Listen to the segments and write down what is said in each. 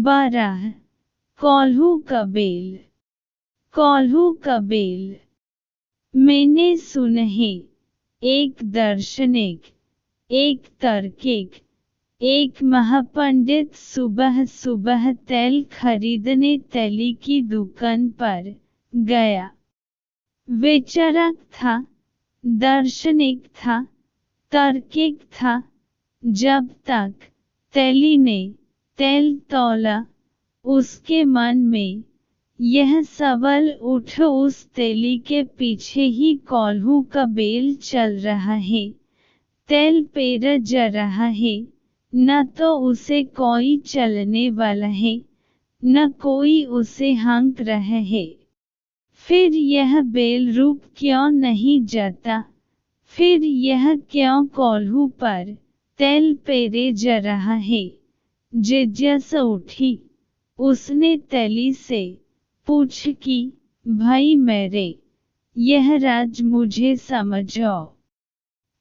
12 कोल्हू का बेल। कोल्हू का बेल। मैंने सुने एक दार्शनिक, एक तार्किक, एक महापंडित सुबह सुबह तेल खरीदने तेली की दुकान पर गया। विचारक था, दार्शनिक था, तार्किक था। जब तक तेली ने तेल तौला, उसके मन में यह सवाल उठा, उस तेली के पीछे ही कोल्हू का बेल चल रहा है, तेल पेरा जा रहा है, न तो उसे कोई चलने वाला है, न कोई उसे हाँक रहा है। फिर यह बेल रुक क्यों नहीं जाता? फिर यह क्यों कोल्हू पर तेल पेरे जा रहा है? जिज्ञासा उठी। उसने तेली से पूछ कि भाई मेरे, यह राज मुझे समझाओ।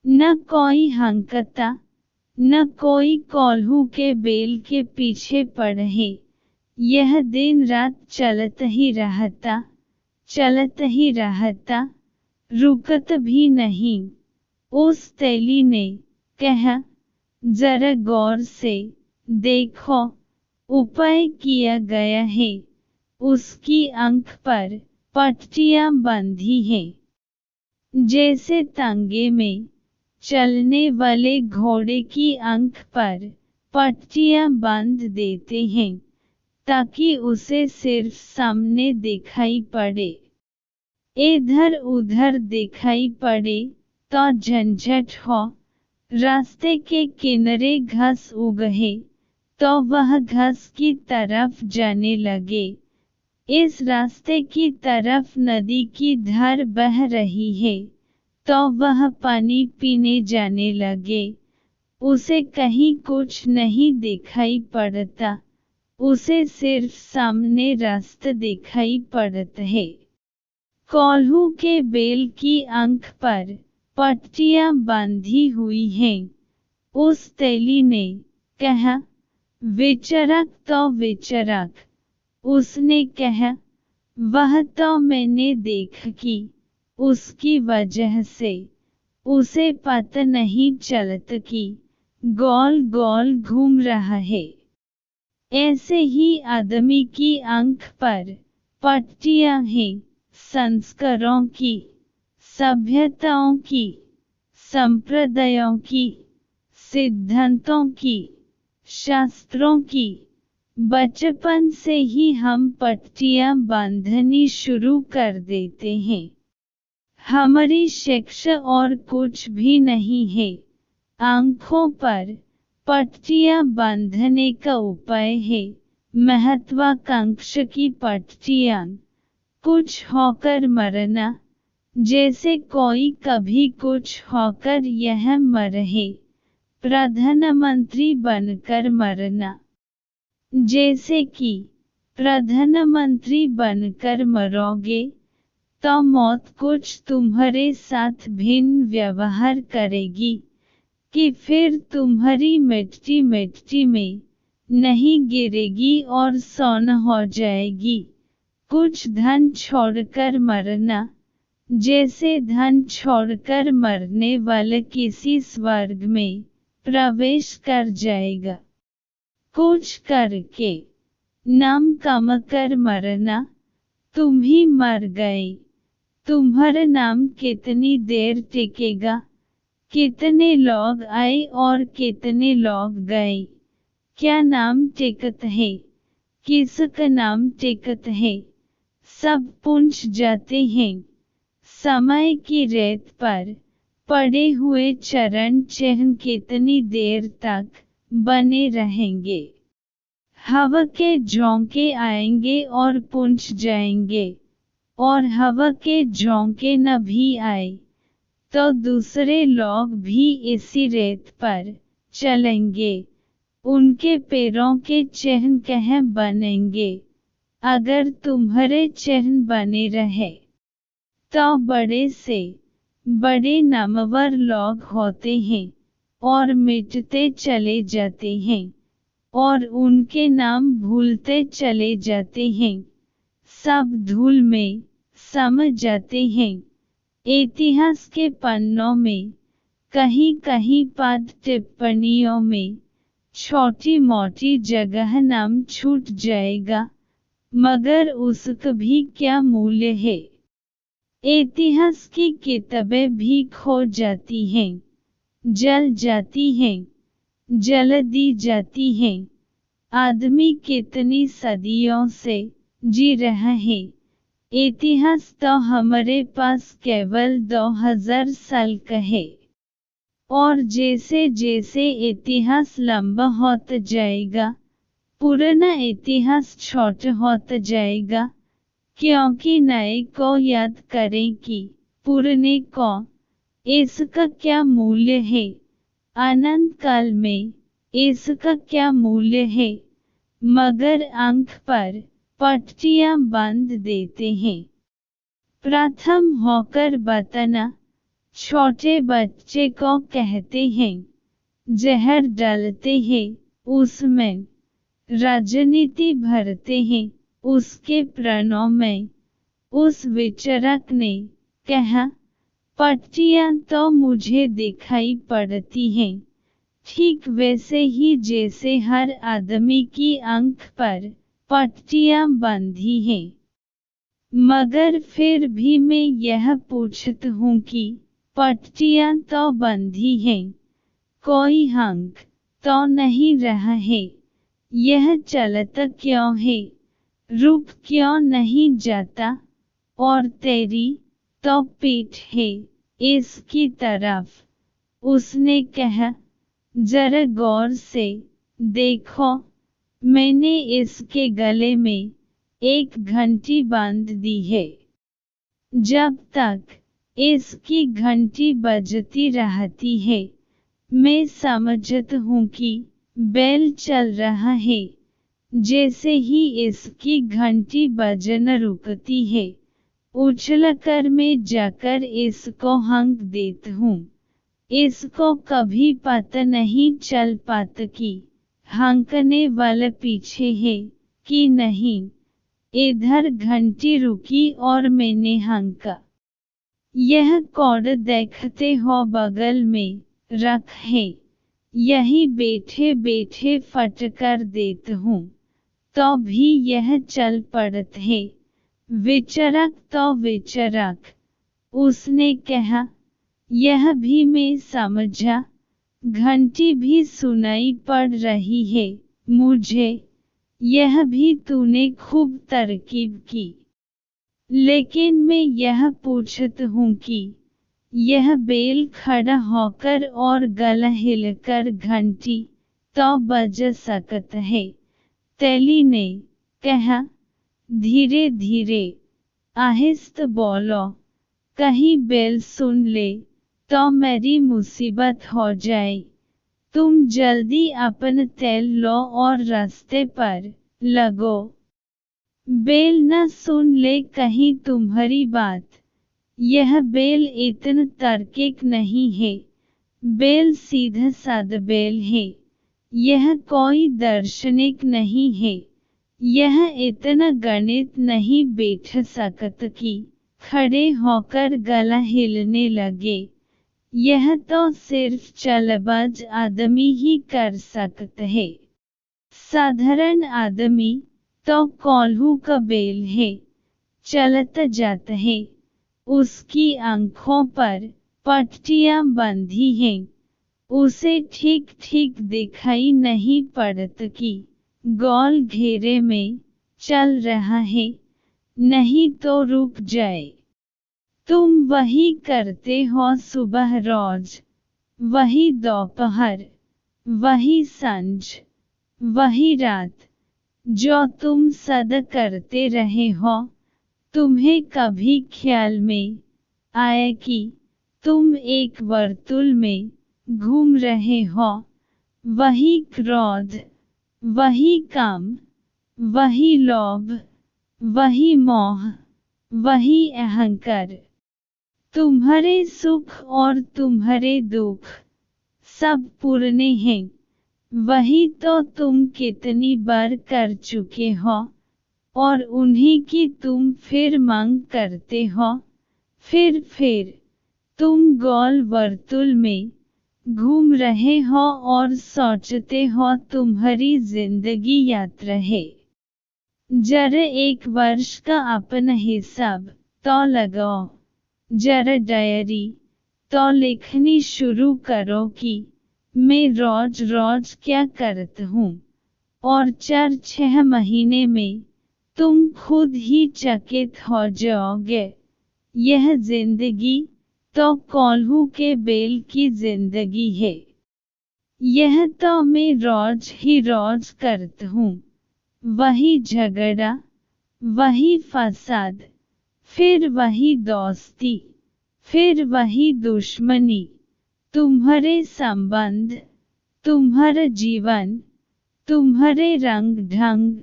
न कोई हंकता, न कोई कोल्हू के बेल के पीछे पड़े। यह दिन रात चलत ही रहता, चलत ही रहता, रुकत भी नहीं। उस तेली ने कहा, जरा गौर से देखो, उपाय किया गया है। उसकी आंख पर पट्टियां बंधी हैं, जैसे तांगे में चलने वाले घोड़े की आंख पर पट्टियां बांध देते हैं, ताकि उसे सिर्फ सामने दिखाई पड़े। इधर उधर दिखाई पड़े तो झंझट हो। रास्ते के किनारे घास उगे तो वह घास की तरफ जाने लगे। इस रास्ते की तरफ नदी की धार बह रही है तो वह पानी पीने जाने लगे। उसे कहीं कुछ नहीं दिखाई पड़ता, उसे सिर्फ सामने रास्ता दिखाई पड़ता है। कोल्हू के बेल की आंख पर पट्टियां बांधी हुई हैं। उस तेली ने कहा, विचारक तो विचारक। उसने कहा, वह तो मैंने देखा कि उसकी वजह से उसे पता नहीं चलता कि गोल गोल घूम रहा है। ऐसे ही आदमी की आंख पर पट्टियां हैं, संस्कारों की, सभ्यताओं की, संप्रदायों की, सिद्धांतों की, शास्त्रों की। बचपन से ही हम पट्टियां बांधनी शुरू कर देते हैं। हमारी शिक्षा और कुछ भी नहीं है। आंखों पर पट्टियां बांधने का उपाय है महत्वाकांक्षा की पट्टियां। कुछ होकर मरना, जैसे कोई कभी कुछ होकर यह मरे। प्रधानमंत्री बनकर मरना, जैसे कि प्रधानमंत्री बनकर मरोगे तो मौत कुछ तुम्हारे साथ भिन्न व्यवहार करेगी कि फिर तुम्हारी मिट्टी मिट्टी में नहीं गिरेगी और सोना हो जाएगी। कुछ धन छोड़कर मरना, जैसे धन छोड़कर मरने वाला किसी स्वर्ग में प्रवेश कर जाएगा। कुछ करके नाम कमाकर मरना, तुम ही मर गए, तुम्हारा नाम कितनी देर टिकेगा? कितने लोग आए और कितने लोग गए? क्या नाम टिकत है? किसका नाम टिकत है? सब पूंछ जाते हैं। समय की रेत पर पड़े हुए चरण चिन्ह कितनी देर तक बने रहेंगे? हवा के झोंके आएंगे और पूंछ जाएंगे, और हवा के झोंके न भी आए तो दूसरे लोग भी इसी रेत पर चलेंगे। उनके पैरों के चिन्ह कहाँ बनेंगे? अगर तुम्हारे चिन्ह बने रहे तो बड़े से बड़े नामवर लोग होते हैं और मिटते चले जाते हैं, और उनके नाम भूलते चले जाते हैं, सब धूल में सम जाते हैं। इतिहास के पन्नों में, कहीं कहीं पाद टिप्पणियों में, छोटी मोटी जगह नाम छूट जाएगा, मगर उसका भी क्या मूल्य है। इतिहास की किताबें भी खो जाती हैं, जल जाती हैं, जल दी जाती हैं। आदमी कितनी सदियों से जी रहा है, इतिहास तो हमारे पास केवल 2000 साल का है। और जैसे जैसे इतिहास लंबा होता जाएगा, पुराना इतिहास छोटा होता जाएगा, क्योंकि नए को याद करें कि पुराने को। इसका क्या मूल्य है, अनंत काल में इसका क्या मूल्य है, मगर आंख पर पट्टियां बांध देते हैं। प्रथम होकर बताना, छोटे बच्चे को कहते हैं, जहर डालते हैं उसमें, राजनीति भरते हैं उसके प्राणों में। उस विचारक ने कहा, पट्टियां तो मुझे दिखाई पड़ती हैं, ठीक वैसे ही जैसे हर आदमी की आंख पर पट्टियां बंधी हैं। मगर फिर भी मैं यह पूछता हूँ कि पट्टियां तो बंधी हैं, कोई हंक तो नहीं रहा है, यह चलता क्यों है, रुक क्यों नहीं जाता। और तेरी तो पीठ है इसकी तरफ। उसने कहा, जरा गौर से देखो, मैंने इसके गले में एक घंटी बांध दी है। जब तक इसकी घंटी बजती रहती है, मैं समझता हूँ कि बैल चल रहा है। जैसे ही इसकी घंटी बजना रुकती है, उछलकर मैं जाकर इसको हंक देता हूँ। इसको कभी पता नहीं चल पाता कि हंकने वाला पीछे है कि नहीं। इधर घंटी रुकी और मैंने हंका। यह कौड़ा देखते हो बगल में रख है, यही बैठे बैठे फटकार देता हूँ, तो भी यह चल पड़ता है। विचारक तो विचारक, उसने कहा, यह भी मैं समझा, घंटी भी सुनाई पड़ रही है मुझे, यह भी तूने खूब तरकीब की। लेकिन मैं यह पूछता हूँ कि यह बैल खड़ा होकर और गला हिलकर घंटी तो बजा सकता है। तेली ने कहा, धीरे धीरे, आहिस्ते बोलो, कहीं बैल सुन ले तो मेरी मुसीबत हो जाए। तुम जल्दी अपना तेल लो और रास्ते पर लगो। बैल न सुन ले कहीं तुम्हारी बात। यह बैल इतना तार्किक नहीं है, बैल सीधा साधा बैल है, यह कोई दार्शनिक नहीं है, यह इतना गणित नहीं बैठ सकता कि खड़े होकर गला हिलने लगे। यह तो सिर्फ चालबाज आदमी ही कर सकता है। साधारण आदमी तो कोल्हू का बैल है, चलता जाता है, उसकी आंखों पर पट्टियां बंधी हैं, उसे ठीक ठीक दिखाई नहीं पड़ता कि गोल घेरे में चल रहा है, नहीं तो रुक जाए। तुम वही करते हो सुबह रोज, वही दोपहर, वही सांझ, वही रात, जो तुम सदा करते रहे हो। तुम्हें कभी ख्याल में आया कि तुम एक वर्तुल में घूम रहे हो, वही क्रोध, वही काम, वही लोभ, वही मोह, वही अहंकार। तुम्हारे सुख और तुम्हारे दुख सब पुराने हैं, वही तो तुम कितनी बार कर चुके हो, और उन्हीं की तुम फिर मांग करते हो। फिर तुम गोल वर्तुल में घूम रहे हो और सोचते हो तुम्हारी जिंदगी यात्रा है। जरा एक वर्ष का अपना हिसाब तो लगाओ। जरा डायरी तो लिखनी शुरू करो कि मैं रोज रोज क्या करता हूँ, और 4-6 महीने में तुम खुद ही चकित हो जाओगे। यह जिंदगी तो कोल्हू के बैल की जिंदगी है। यह तो मैं रोज ही रोज करता हूँ। वही झगड़ा, वही फसाद, फिर वही दोस्ती, फिर वही दुश्मनी। तुम्हारे संबंध, तुम्हारा जीवन, तुम्हारे रंग ढंग,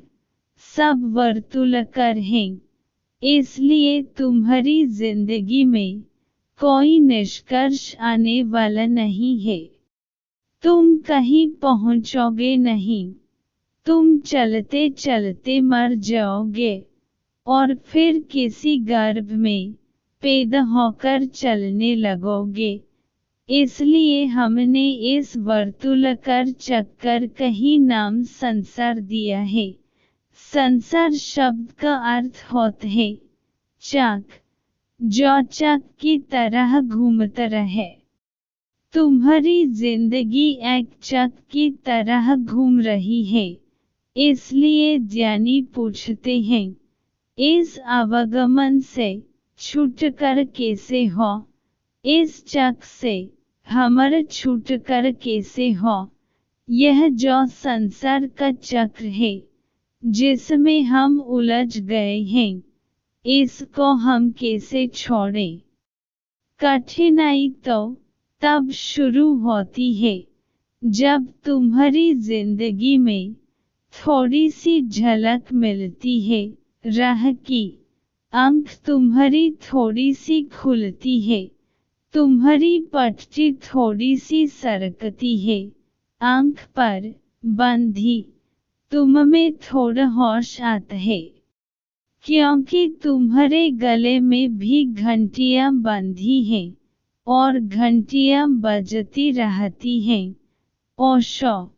सब वर्तुलाकार हैं। इसलिए तुम्हारी जिंदगी में कोई निष्कर्ष आने वाला नहीं है। तुम कहीं पहुंचोगे नहीं। तुम चलते चलते मर जाओगे, और फिर किसी गर्भ में पैदा होकर चलने लगोगे। इसलिए हमने इस वर्तुलाकार चक्कर का ही नाम संसार दिया है। संसार शब्द का अर्थ होता है चक, जो चक की तरह घूमता रहे। तुम्हारी जिंदगी एक चक की तरह घूम रही है। इसलिए ज्ञानी पूछते हैं, इस आवागमन से छूटकर कैसे हो? इस चक से हमारा छूटकर कैसे हो? यह जो संसार का चक्र है, जिसमें हम उलझ गए हैं, इसको हम कैसे छोड़ें? कठिनाई तो तब शुरू होती है जब तुम्हारी जिंदगी में थोड़ी सी झलक मिलती है राह की। आंख तुम्हारी थोड़ी सी खुलती है, तुम्हारी पटरी थोड़ी सी सरकती है। आंख पर बंधी तुम में थोड़ा होश आता है, क्योंकि तुम्हारे गले में भी घंटियां बंधी हैं और घंटियां बजती रहती हैं। ओशो।